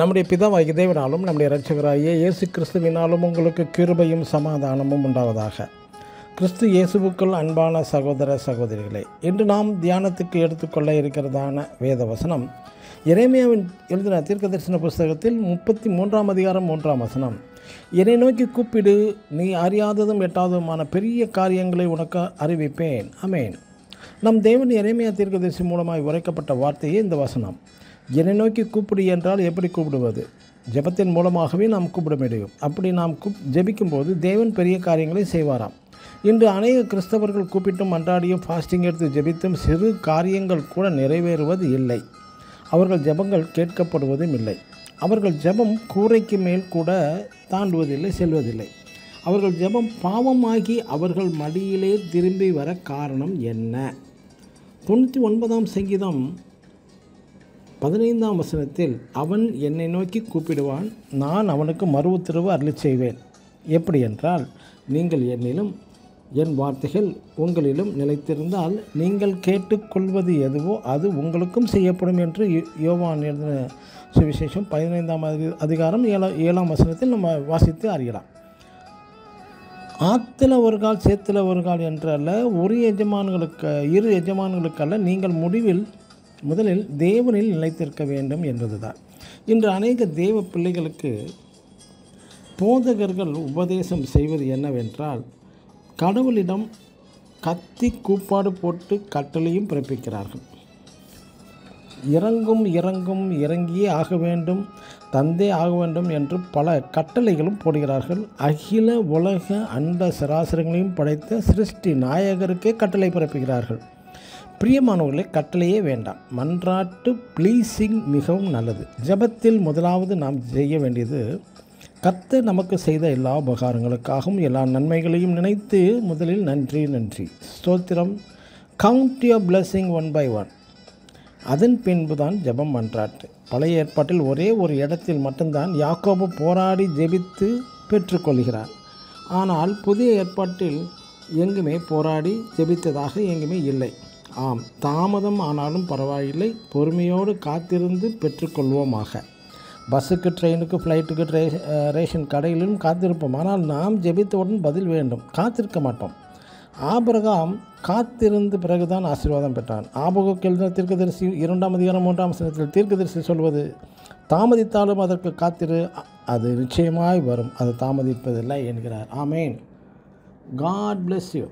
நம்முடைய பிதாவாகிய தேவனாலும் நம்முடைய இரட்சகராகிய இயேசு கிறிஸ்துவினாலும் உங்களுக்கு கிருபையும் சமாதானமும் உண்டாவதாக. கிறிஸ்து இயேசுவுக்குள் அன்பான சகோதர சகோதரிகளே, இன்று நாம் தியானத்துக்கு எடுத்துக்கொள்ள இருக்கிறதான வேத வசனம் எரேமியாவின் எழுதின தீர்க்கதரிசன புஸ்தகத்தில் 33ஆம் அதிகாரம் 3ஆம் வசனம். என்னை நோக்கி கூப்பிடு, நீ அறியாததும் எட்டாததுமான பெரிய காரியங்களை உனக்கு அறிவிப்பேன். ஆமென். நம் தேவன் எரேமியா தீர்க்கதரிசி மூலமாய் உரைக்கப்பட்ட வார்த்தையே இந்த வசனம். என்னை நோக்கி கூப்பிடு என்றால் எப்படி கூப்பிடுவது? ஜெபத்தின் மூலமாகவே நாம் கூப்பிட முடியும். அப்படி நாம் ஜெபிக்கும்போது தேவன் பெரிய காரியங்களை செய்வாராம். இன்று அநேக கிறிஸ்தவர்கள் கூப்பிட்டும் மன்றாடியும் ஃபாஸ்டிங் எடுத்து ஜெபித்தும் சிறு காரியங்கள் கூட நிறைவேறுவது இல்லை. அவர்கள் ஜெபங்கள் கேட்கப்படுவதும் இல்லை. அவர்கள் ஜெபம் கூரைக்கு மேல் கூட தாண்டுவதில்லை, செல்வதில்லை. அவர்கள் ஜெபம் பாவமாகி அவர்கள் மடியிலே திரும்பி வர காரணம் என்ன? 99ஆம் சங்கீதம் 15ஆம் வசனத்தில், அவன் என்னை நோக்கி கூப்பிடுவான், நான் அவனுக்கு மறு உத்தரவு அருளிச் செய்வேன். எப்படி என்றால், நீங்கள் என்னிலும் என் வார்த்தைகள் உங்களிலும் நிலைத்திருந்தால் நீங்கள் கேட்டுக்கொள்வது எதுவோ அது உங்களுக்கும் செய்யப்படும் என்று யோவான் எழுதின சுவிசேஷம் 15ஆம் அதிகாரம் 7ஆம் வசனத்தில் நம்ம வாசித்து அறியலாம். ஆற்றுல ஒரு கால் சேத்துல ஒரு கால் என்றல்ல, இரு எஜமான்களுக்கல்ல, நீங்கள் முதலில் தேவனில் நிலைத்திருக்க வேண்டும் என்பதுதான். இன்று அநேக தேவ பிள்ளைகளுக்கு போதகர்கள் உபதேசம் செய்வது என்னவென்றால், கடவுளிடம் கத்தி கூப்பாடு போட்டு கட்டளையும் பிறப்பிக்கிறார்கள். இறங்கியே ஆக வேண்டும், தந்தே ஆக வேண்டும் என்று பல கட்டளைகளும் போடுகிறார்கள். அகில உலக அண்ட சராசரங்களையும் படைத்த சிருஷ்டி நாயகருக்கே கட்டளை பிறப்பிக்கிறார்கள். பிரியமானவர்களே, கட்டளையே வேண்டாம். மன்றாட்டு ப்ளீஸிங் மிகவும் நல்லது. ஜெபத்தில் முதலாவது நாம் செய்ய வேண்டியது, கர்த்தர் நமக்கு செய்த எல்லா உபகாரங்களுக்காகவும் எல்லா நன்மைகளையும் நினைத்து முதலில் நன்றி ஸ்தோத்திரம், count your blessing one by one. அதன் பின்பு தான் ஜெபம், மன்றாட்டு. பழைய ஏற்பாட்டில் ஒரே ஒரு இடத்தில் மட்டும்தான் யாக்கோபு போராடி ஜெபித்து பெற்றுக்கொள்கிறார். ஆனால் புதிய ஏற்பாட்டில் எங்குமே போராடி ஜெபித்ததாக எங்குமே இல்லை. ஆம், தாமதம் ஆனாலும் பரவாயில்லை, பொறுமையோடு காத்திருந்து பெற்றுக்கொள்வோமாக. பஸ்ஸுக்கு, ட்ரெயினுக்கு, ஃப்ளைட்டுக்கு, ரேஷன் கடையிலும் காத்திருப்போம். ஆனால் நாம் ஜெபித்தவுடன் பதில் வேண்டும், காத்திருக்க மாட்டோம். ஆபிரகாம் காத்திருந்து பிறகுதான் ஆசீர்வாதம் பெற்றான். ஆபகுக்கு எழுதின தீர்க்கதரிசி 2ஆம் அதிகாரம் 3ஆம் வசனத்தில் தீர்க்கதரிசி சொல்வது, தாமதித்தாலும் அதற்கு காத்திரு, அது நிச்சயமாய் வரும், அது தாமதிப்பதில்லை என்கிறார். ஆமேன். God bless you.